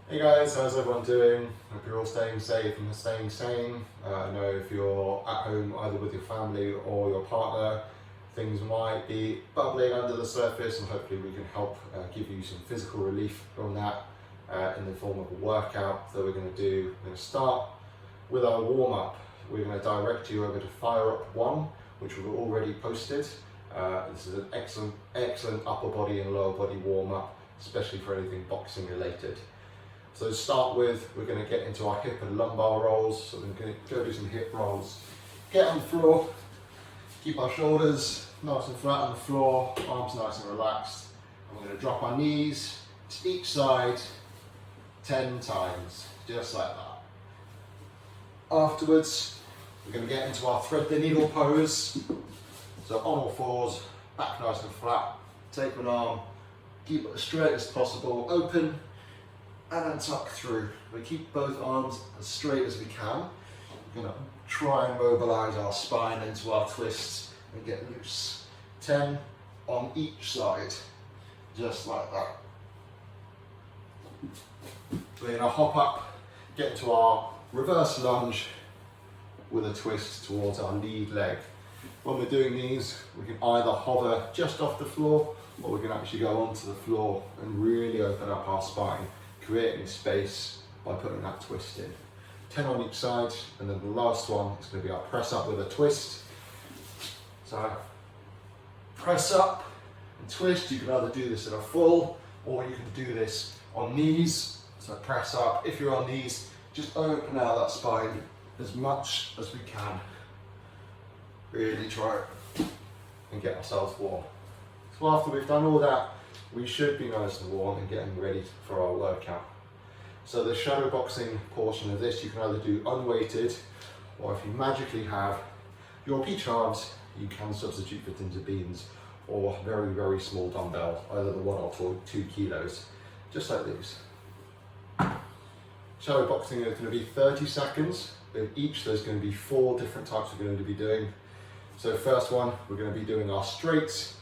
Hey guys, how's everyone doing? Hope you're all staying safe and staying sane. I know if you're at home either with your family or your partner, things might be bubbling under the surface, and hopefully we can help give you some physical relief from that in the form of a workout that we're going to do. We're going to start with our warm-up. We're going to direct you over to Fire Up 1, which we've already posted. This is an excellent upper body and lower body warm-up, especially for anything boxing related. So to start with, we're going to get into our hip and lumbar rolls. So we're going to go do some hip rolls. Get on the floor, keep our shoulders nice and flat on the floor, arms nice and relaxed. And we're going to drop our knees to each side 10 times, just like that. Afterwards, we're going to get into our thread the needle pose. So on all fours, back nice and flat, take an arm, keep it as straight as possible, open, and then tuck through. We keep both arms as straight as we can. We're going to try and mobilize our spine into our twists and get loose. 10 on each side, just like that. We're going to hop up, get into our reverse lunge with a twist towards our lead leg. When we're doing these, we can either hover just off the floor, or we can actually go onto the floor and really open up our spine, creating space by putting that twist in. 10 on each side, and then the last one is going to be our press up with a twist. So press up and twist. You can either do this in a full, or you can do this on knees. So press up. If you're on knees, just open out that spine as much as we can. Really try it and get ourselves warm. So after we've done all that, we should be nice and warm and getting ready for our workout. So the shadow boxing portion of this, you can either do unweighted, or if you magically have your beach arms, you can substitute it into beans or very small dumbbells, either the 1 or 2 kilos, just like these. Shadow boxing is going to be 30 seconds. In each, there's going to be 4 different types we're going to be doing. So first one, we're going to be doing our straights.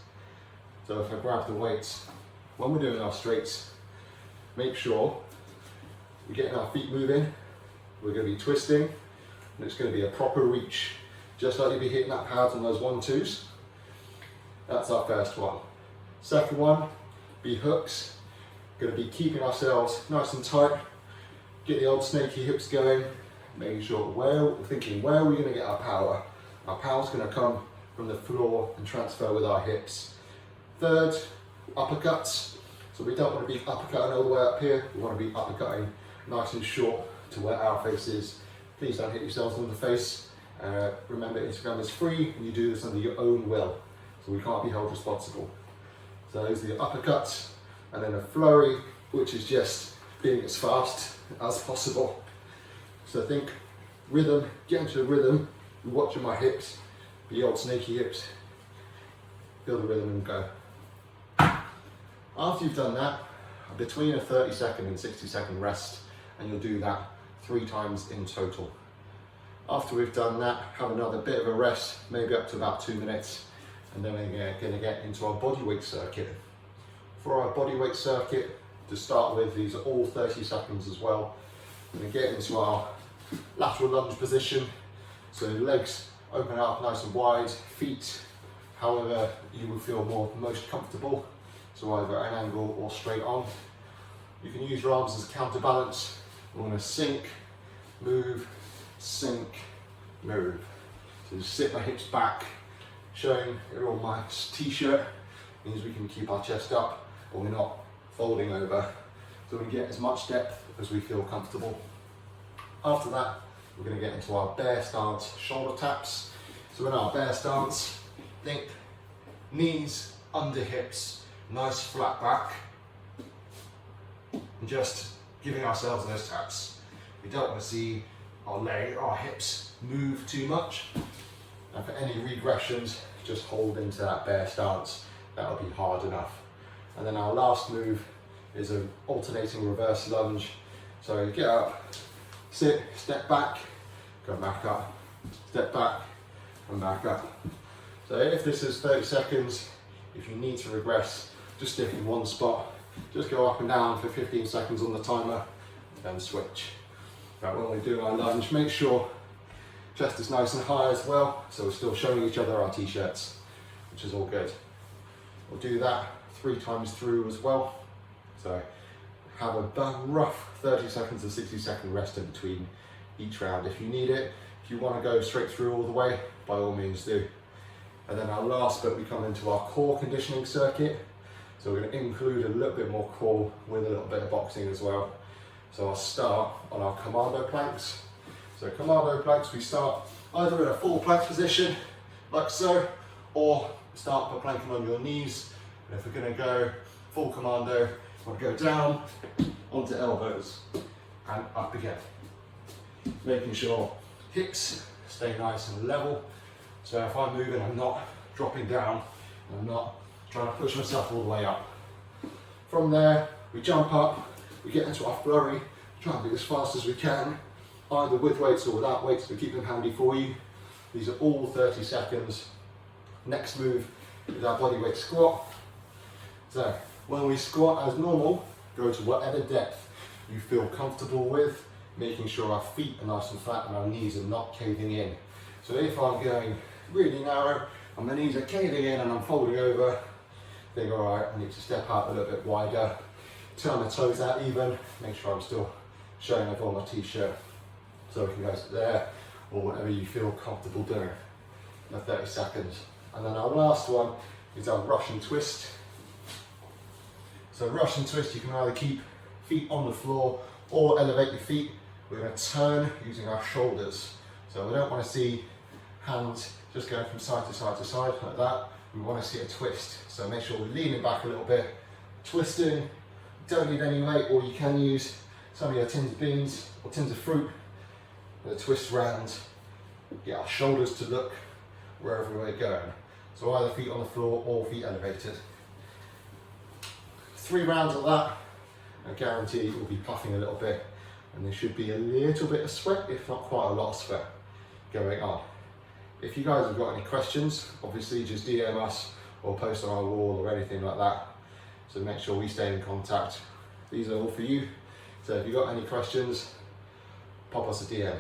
So if I grab the weights, when we're doing our straights, make sure we're getting our feet moving. We're going to be twisting, and it's going to be a proper reach, just like you'd be hitting that pads on those 1-2s. That's our first one. Second one, be hooks. Going to be keeping ourselves nice and tight, get the old snaky hips going, making sure we're thinking, where are we going to get our power? Our power's going to come from the floor and transfer with our hips. Third, uppercuts. So we don't want to be uppercutting all the way up here. We want to be uppercutting nice and short to where our face is. Please don't hit yourselves on the face. Remember, Instagram is free and you do this under your own will. So we can't be held responsible. So those are the uppercuts. And then a flurry, which is just being as fast as possible. So think rhythm, get into the rhythm. You're watching my hips, the old snaky hips. Feel the rhythm and go. After you've done that, between a 30-second and 60-second rest, and you'll do that 3 times in total. After we've done that, have another bit of a rest, maybe up to about 2 minutes, and then we're going to get into our bodyweight circuit. For our bodyweight circuit, to start with, these are all 30 seconds as well. We're going to get into our lateral lunge position. So legs open up nice and wide, feet however you will feel most comfortable. So either at an angle or straight on. You can use your arms as a counterbalance. We're going to sink, move, sink, move. So just sit my hips back, showing it on my t-shirt. Means we can keep our chest up, but we're not folding over. So we can get as much depth as we feel comfortable. After that, we're going to get into our bear stance shoulder taps. So in our bear stance, think knees under hips, nice flat back, and just giving ourselves those taps. We don't want to see our hips move too much. And for any regressions, just hold into that bear stance. That'll be hard enough. And then our last move is an alternating reverse lunge. So you get up, sit, step back, go back up, step back, and back up. So if this is 30 seconds, if you need to regress, just stick in one spot. Just go up and down for 15 seconds on the timer, then switch. Now when we do our lunge, make sure chest is nice and high as well, so we're still showing each other our t-shirts, which is all good. We'll do that 3 times through as well. So have a rough 30 seconds to 60-second rest in between each round if you need it. If you want to go straight through all the way, by all means do. And then our last bit, we come into our core conditioning circuit. So we're going to include a little bit more core with a little bit of boxing as well. So I'll start on our Commando Planks. So Commando Planks, we start either in a full plank position, like so, or start by planking on your knees. And if we're going to go full Commando, we'll go down onto elbows and up again. Making sure hips stay nice and level. So if I'm moving, I'm not dropping down, and I'm not trying to push myself all the way up. From there, we jump up, we get into our flurry, try and be as fast as we can, either with weights or without weights, but keep them handy for you. These are all 30 seconds. Next move is our bodyweight squat. So when we squat as normal, go to whatever depth you feel comfortable with, making sure our feet are nice and flat and our knees are not caving in. So if I'm going really narrow and my knees are caving in and I'm folding over, think, all right, I need to step out a little bit wider, turn my toes out even, make sure I'm still showing up on my t-shirt. So we can go to there, or whatever you feel comfortable doing in 30 seconds. And then our last one is our Russian twist. So Russian twist, you can either keep feet on the floor or elevate your feet. We're going to turn using our shoulders. So we don't want to see hands just going from side to side to side like that. We want to see a twist. So make sure we're leaning back a little bit, twisting. Don't need any weight, or you can use some of your tins of beans or tins of fruit. The twist round, get our shoulders to look wherever we're going. So either feet on the floor or feet elevated. 3 rounds of that, I guarantee you'll be puffing a little bit, and there should be a little bit of sweat, if not quite a lot of sweat going on. If you guys have got any questions, obviously just DM us or post on our wall or anything like that. So make sure we stay in contact. These are all for you. So if you've got any questions, pop us a DM.